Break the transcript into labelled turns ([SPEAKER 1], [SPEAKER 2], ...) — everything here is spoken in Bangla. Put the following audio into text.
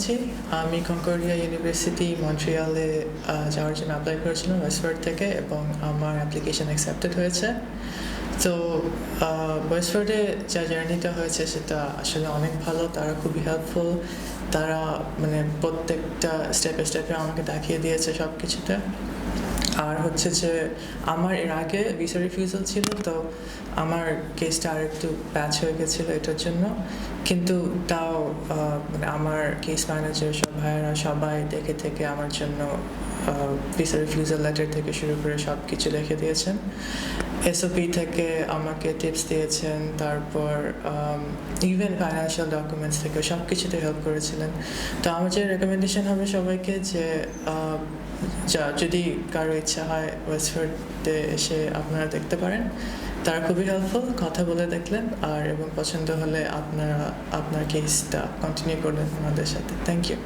[SPEAKER 1] বলছি। আমি কনকর্ডিয়া ইউনিভার্সিটি মন্ট্রিয়ালে যাওয়ার জন্য অ্যাপ্লাই করেছিলাম ওয়েস্টফোর্ড থেকে এবং আমার অ্যাপ্লিকেশন অ্যাকসেপ্টেড হয়েছে। তো ওয়েস্টফোর্ডে যা জার্নিটা হয়েছে সেটা আসলে অনেক ভালো। তারা খুবই হেল্পফুল। তারা মানে প্রত্যেকটা স্টেপে স্টেপে আমাকে দেখিয়ে দিয়েছে সব কিছুতে। আর হচ্ছে যে আমার এর আগে ভিসা রিফিউজাল ছিল, তো আমার কেসটা আর একটু প্যাচ হয়ে গেছিলো এটার জন্য। কিন্তু তাও মানে আমার কেস ম্যানেজার সব ভাইয়েরা সবাই দেখে থেকে আমার জন্য ভিসা রিফিউজাল লেটার থেকে শুরু করে সব কিছু লিখে দিয়েছেন। এসওপি থেকে আমাকে টিপস দিয়েছেন, তারপর ইভেন ফাইন্যান্সিয়াল ডকুমেন্টস থেকে সব কিছুতে হেল্প করেছিলেন। তো আমার যে রেকমেন্ডেশন হবে সবাইকে যে যদি কারো ইচ্ছা হয় ওয়েস্টফোর্ডে এসে আপনারা দেখতে পারেন। তারা খুবই হেল্পফুল, কথা বলে দেখলেন আর এবং পছন্দ হলে আপনারা আপনার কেসটা কন্টিনিউ করলেন ওনাদের সাথে। Thank you.